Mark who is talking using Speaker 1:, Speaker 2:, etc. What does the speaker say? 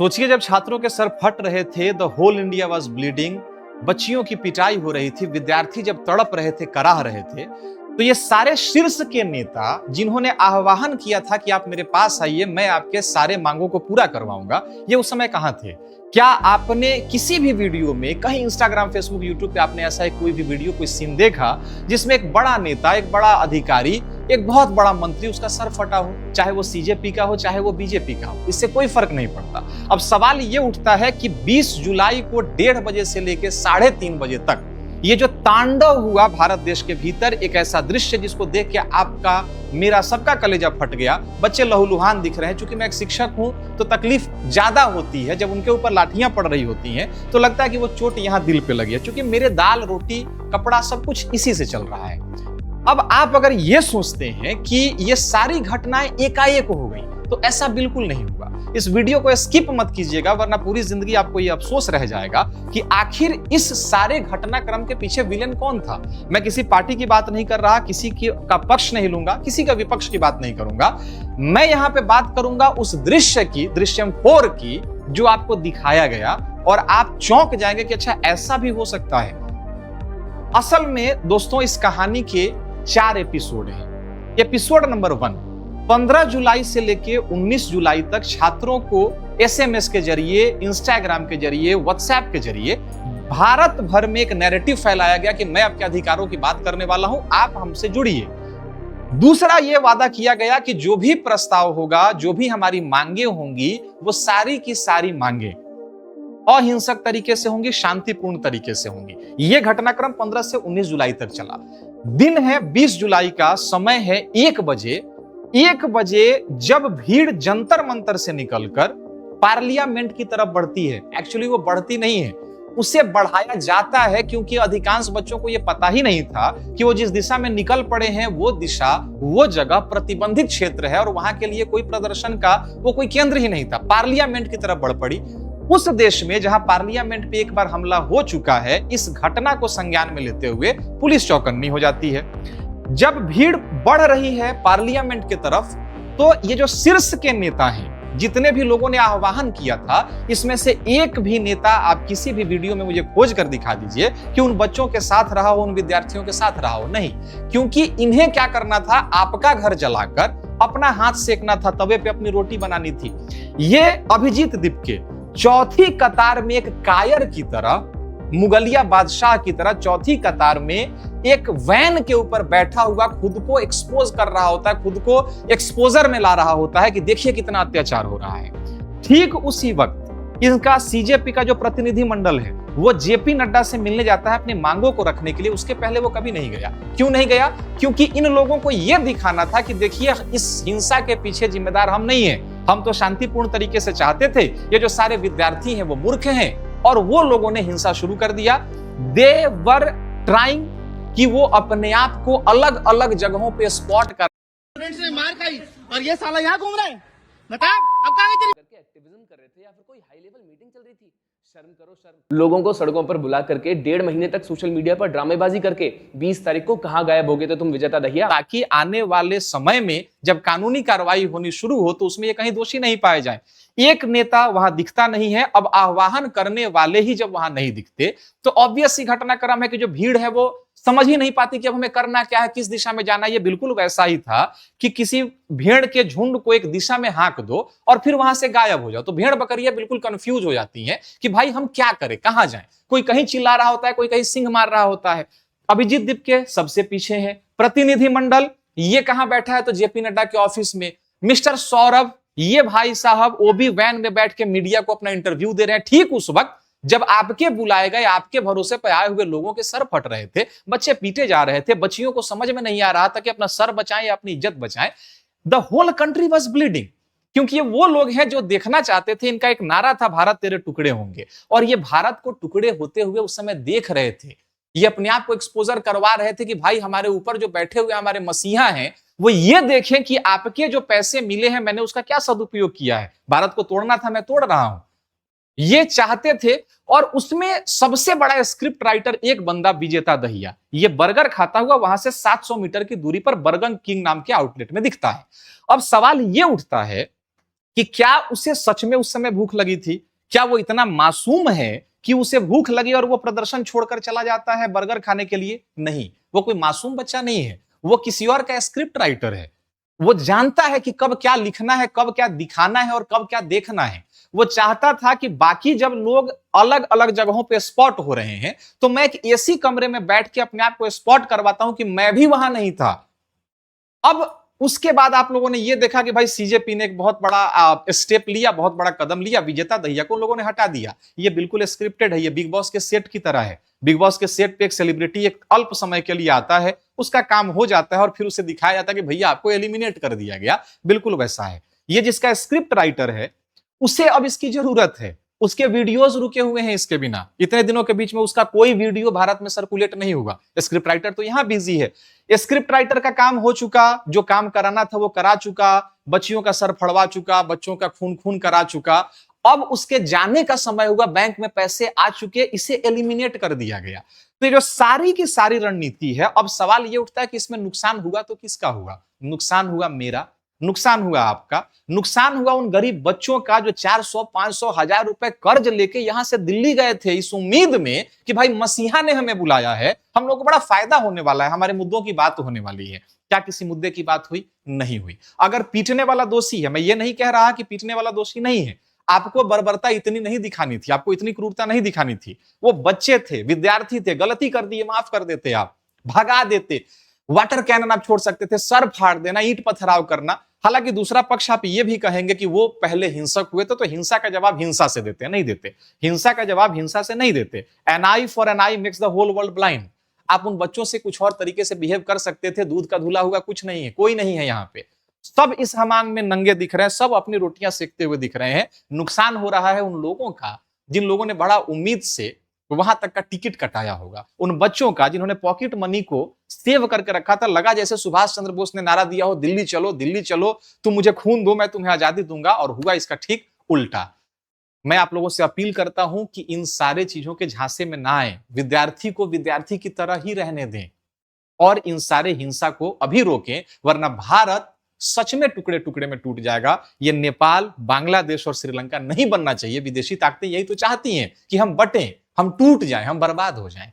Speaker 1: सोचिए जब छात्रों के सर फट रहे थे, the whole India was bleeding, बच्चियों की पिटाई हो रही थी, विद्यार्थी जब तड़प रहे थे, कराह रहे थे, तो ये सारे शीर्ष के नेता जिन्होंने आह्वान किया था कि आप मेरे पास आइए, मैं आपके सारे मांगों को पूरा करवाऊंगा, ये उस समय कहां थे? क्या आपने किसी भी वीडियो में, कहीं इंस्टाग्राम, फेसबुक, यूट्यूब पे आपने ऐसा कोई भी वीडियो, कोई सीन देखा जिसमें एक बड़ा नेता, एक बड़ा अधिकारी, एक बहुत बड़ा मंत्री, उसका सर फटा हो, चाहे वो सीजेपी का हो, चाहे वो बीजेपी का हो, इससे कोई फर्क नहीं पड़ता। अब सवाल ये उठता है कि 20 जुलाई को 1:30 बजे से लेकर 3:30 बजे तक ये जो तांडव हुआ भारत देश के भीतर, एक ऐसा दृश्य जिसको देख के आपका, मेरा, सबका कलेजा फट गया। बच्चे लहूलुहान दिख रहे हैं। चूंकि मैं एक शिक्षक हूं तो तकलीफ ज्यादा होती है जब उनके ऊपर लाठियां पड़ रही होती हैं, तो लगता है कि वो चोट यहां दिल पे लगी है। चूंकि मेरे दाल, रोटी, कपड़ा सब कुछ इसी से चल रहा है। अब आप अगर ये सोचते हैं कि ये सारी घटनाएं एकाएक हो गई, तो ऐसा बिल्कुल नहीं हुआ। इस वीडियो को स्किप मत कीजिएगा, वरना पूरी जिंदगी आपको ये अफसोस रह जाएगा कि आखिर इस सारे घटनाक्रम के पीछे विलेन कौन था। मैं किसी पार्टी की बात नहीं कर रहा, किसी का पक्ष नहीं लूंगा, किसी का विपक्ष की बात नहीं करूंगा। मैं यहां पे बात करूंगा उस दृश्य की, दृश्यम 4 की, जो आपको दिखाया गया और आप चौंक जाएंगे कि अच्छा ऐसा भी हो सकता है। असल में दोस्तों, इस कहानी के 4 एपिसोड हैं। एपिसोड नंबर 1, 15 जुलाई से लेके 19 जुलाई तक छात्रों को एसएमएस के जरिए, इंस्टाग्राम के जरिए, व्हाट्सएप के जरिए भारत भर में एक नैरेटिव फैलाया गया कि मैं आपके अधिकारों की बात करने वाला हूं, आप हमसे जुड़िए। दूसरा, यह वादा किया गया कि जो भी प्रस्ताव होगा, जो भी हमारी मांगे होंगी, वो सारी की सारी मांगे अहिंसक तरीके से होंगी, शांतिपूर्ण तरीके से होंगी। यह घटनाक्रम 15 से 19 जुलाई तक चला। दिन है 20 जुलाई का, समय है 1 बजे। 1 बजे जब भीड़ जंतर मंतर से निकलकर पार्लियामेंट की तरफ बढ़ती है, एक्चुअली वो बढ़ती नहीं है, उसे बढ़ाया जाता है, क्योंकि अधिकांश बच्चों को यह पता ही नहीं था कि वो जिस दिशा में निकल पड़े हैं, वो दिशा, वो जगह प्रतिबंधित क्षेत्र है और वहां के लिए कोई प्रदर्शन का वो कोई केंद्र ही नहीं था। पार्लियामेंट की तरफ बढ़ पड़ी। उस देश में जहां पार्लियामेंट पे एक बार हमला हो चुका है, इस घटना को संज्ञान में लेते हुए पुलिस चौकन्नी हो जाती है। जब भीड़ बढ़ रही है पार्लियामेंट की तरफ, तो ये जो शीर्ष के नेता हैं, जितने भी लोगों ने आह्वान किया था, इसमें से एक भी नेता आप किसी भी वीडियो में मुझे खोज कर दिखा दीजिए कि उन बच्चों के साथ रहा हो, उन विद्यार्थियों के साथ रहा हो। नहीं, क्योंकि इन्हें क्या करना था, आपका घर जलाकर अपना हाथ सेकना था, तवे पे अपनी रोटी बनानी थी। ये अभिजीत दीपके चौथी कतार में एक कायर की तरह, मुगलिया बादशाह की तरह चौथी कतार में एक वैन के ऊपर बैठा हुआ खुद को एक्सपोज कर रहा होता है, खुद को एक्सपोजर में ला रहा होता है कि देखिए कितना अत्याचार हो रहा है। ठीक उसी वक्त इनका सीजेपी का जो प्रतिनिधि मंडल है, वो जेपी नड्डा से मिलने जाता है अपनी मांगों को रखने के लिए। उसके पहले वो कभी नहीं गया। क्यों नहीं गया? क्योंकि इन लोगों को यह दिखाना था कि देखिए, इस हिंसा के पीछे जिम्मेदार हम नहीं है, हम तो शांतिपूर्ण तरीके से चाहते थे। ये जो सारे विद्यार्थी हैं वो मूर्ख हैं, और वो लोगों ने हिंसा शुरू कर दिया। दे वर ट्राइंग कि वो अपने आप को अलग अलग जगहों पे स्पॉट कर,
Speaker 2: स्टूडेंट्स ने मार खाई और ये साला यहाँ घूम रहा है। बता अब कहाँ गई?
Speaker 3: करके एक्टिविज्म कर रहे थे या फिर कोई हाई लेवल मीटिंग चल रही थी। शर्म करो, शर्म। लोगों को सड़कों पर बुला करके 1.5 महीने तक सोशल मीडिया पर ड्रामेबाजी करके 20 तारीख को कहां गायब हो गए थे तुम विजेता दहिया,
Speaker 1: ताकि आने वाले समय में जब कानूनी कार्रवाई होनी शुरू हो तो उसमें ये कहीं दोषी नहीं पाए जाएं। एक नेता वहां दिखता नहीं है। अब आह्वान करने वाले ही जब वहां नहीं दिखते, तो ऑब्वियस ही घटनाक्रम है कि जो भीड़ है वो समझ ही नहीं पाती कि अब हमें करना क्या है, किस दिशा में जाना है। ये बिल्कुल वैसा ही था कि किसी भेड़ के झुंड को एक दिशा में हाँक दो और फिर वहां से गायब हो जाओ, तो भेड़ बकरियां बिल्कुल कंफ्यूज हो जाती हैं कि भाई हम क्या करें, कहां जाएं। कोई कहीं चिल्ला रहा होता है, कोई कहीं सिंह मार रहा होता है। अभिजीत दीपके सबसे पीछे है। प्रतिनिधि मंडल ये कहां बैठा है? तो जेपी नड्डा के ऑफिस में। मिस्टर सौरभ, ये भाई साहब वो भी वैन में बैठ के मीडिया को अपना इंटरव्यू दे रहे हैं, ठीक उस वक्त जब आपके बुलाए गए, आपके भरोसे पर आए हुए लोगों के सर फट रहे थे, बच्चे पीटे जा रहे थे, बच्चियों को समझ में नहीं आ रहा था कि अपना सर बचाएं या अपनी इज्जत बचाएं। The whole country was bleeding, क्योंकि ये वो लोग हैं जो देखना चाहते थे। इनका एक नारा था, भारत तेरे टुकड़े होंगे, और ये भारत को टुकड़े होते हुए उस समय देख रहे थे। ये अपने आप को एक्सपोजर करवा रहे थे कि भाई हमारे ऊपर जो बैठे हुए हमारे मसीहा हैं, वो ये देखें कि आपके जो पैसे मिले हैं, मैंने उसका क्या सदुपयोग किया है। भारत को तोड़ना था, मैं तोड़ रहा हूं, ये चाहते थे। और उसमें सबसे बड़ा स्क्रिप्ट राइटर एक बंदा, विजेता दहिया, ये बर्गर खाता हुआ वहां से 700 मीटर की दूरी पर बर्गर किंग नाम के आउटलेट में दिखता है। अब सवाल ये उठता है कि क्या उसे सच में उस समय भूख लगी थी, क्या वो इतना मासूम है कि उसे भूख लगी और वो प्रदर्शन छोड़कर चला जाता है बर्गर खाने के लिए? नहीं, वो कोई मासूम बच्चा नहीं है, वो किसी और का स्क्रिप्ट राइटर है। वो जानता है कि कब क्या लिखना है, कब क्या दिखाना है और कब क्या देखना है। वो चाहता था कि बाकी जब लोग अलग अलग जगहों पे स्पॉट हो रहे हैं तो मैं एक एसी कमरे में बैठ के अपने आप को स्पॉट करवाता हूं कि मैं भी वहां नहीं था। अब उसके बाद आप लोगों ने यह देखा कि भाई सीजेपी ने एक बहुत बड़ा स्टेप लिया, बहुत बड़ा कदम लिया, विजेता दहिया को उन लोगों ने हटा दिया। ये बिल्कुल स्क्रिप्टेड है, ये बिग बॉस के सेट की तरह है। बिग बॉस के सेट पे एक सेलिब्रिटी एक अल्प समय के लिए आता है, उसका काम हो जाता है और फिर उसे दिखाया जाता है कि भैया आपको एलिमिनेट कर दिया गया। बिल्कुल वैसा है। ये जिसका स्क्रिप्ट राइटर है उसे अब इसकी जरूरत है। उसके वीडियोस रुके हुए हैं इसके बिना, इतने दिनों के बीच में उसका कोई वीडियो भारत में सर्कुलेट नहीं हुआ। स्क्रिप्ट राइटर तो यहां बिजी है। स्क्रिप्ट राइटर का काम हो चुका, जो काम कराना था वो करा चुका, बच्चियों का सर फड़वा चुका, बच्चों का खून खून करा चुका। अब उसके जाने का समय हुआ, बैंक में पैसे आ चुके, इसे एलिमिनेट कर दिया गया। तो ये जो सारी की सारी रणनीति है, अब सवाल ये उठता है कि इसमें नुकसान हुआ तो किसका हुआ? नुकसान हुआ मेरा, नुकसान हुआ आपका, नुकसान हुआ उन गरीब बच्चों का जो 400, 500, 1000 रुपए कर्ज लेके यहां से दिल्ली गए थे इस उम्मीद में कि भाई मसीहा ने हमें बुलाया है, हम लोग को बड़ा फायदा होने वाला है, हमारे मुद्दों की बात होने वाली है। क्या किसी मुद्दे की बात हुई? नहीं हुई। अगर पीटने वाला दोषी है, मैं ये नहीं कह रहा कि पीटने वाला दोषी नहीं है, आपको बर्बरता इतनी नहीं दिखानी थी, आपको इतनी क्रूरता नहीं दिखानी थी। वो बच्चे थे, विद्यार्थी थे, गलती कर दिए, माफ कर देते, आप भगा देते, वाटर कैनन आप छोड़ सकते थे, सर फाड़ देना, ईंट पथराव करना। हालांकि दूसरा पक्ष आप ये भी कहेंगे कि वो पहले हिंसक हुए थे तो हिंसा का जवाब हिंसा से देते, नहीं देते। हिंसा का जवाब हिंसा से नहीं देते। An eye for an eye makes the whole world blind. आप उन बच्चों से कुछ और तरीके से बिहेव कर सकते थे, दूध का धुला हुआ कुछ नहीं है, कोई नहीं है यहाँ पे। सब इस हमाम में नंगे दिख रहे हैं, सब अपनी रोटियां सेकते हुए दिख रहे हैं। नुकसान हो रहा है उन लोगों का जिन लोगों ने बड़ा उम्मीद से वहां तक का टिकट कटाया होगा, उन बच्चों का जिन्होंने पॉकेट मनी को सेव करके रखा था। लगा जैसे सुभाष चंद्र बोस ने नारा दिया हो, दिल्ली चलो, दिल्ली चलो, तुम मुझे खून दो मैं तुम्हें आजादी दूंगा, और हुआ इसका ठीक उल्टा। मैं आप लोगों से अपील करता हूं कि इन सारे चीजों के झांसे में ना आए, विद्यार्थी को विद्यार्थी की तरह ही रहने दें और इन सारे हिंसा को अभी रोकें, वरना भारत सच में टुकड़े टुकड़े में टूट जाएगा। ये नेपाल, बांग्लादेश और श्रीलंका नहीं बनना चाहिए। विदेशी ताकतें यही तो चाहती हैं कि हम बटें, हम टूट जाएं, हम बर्बाद हो जाएं।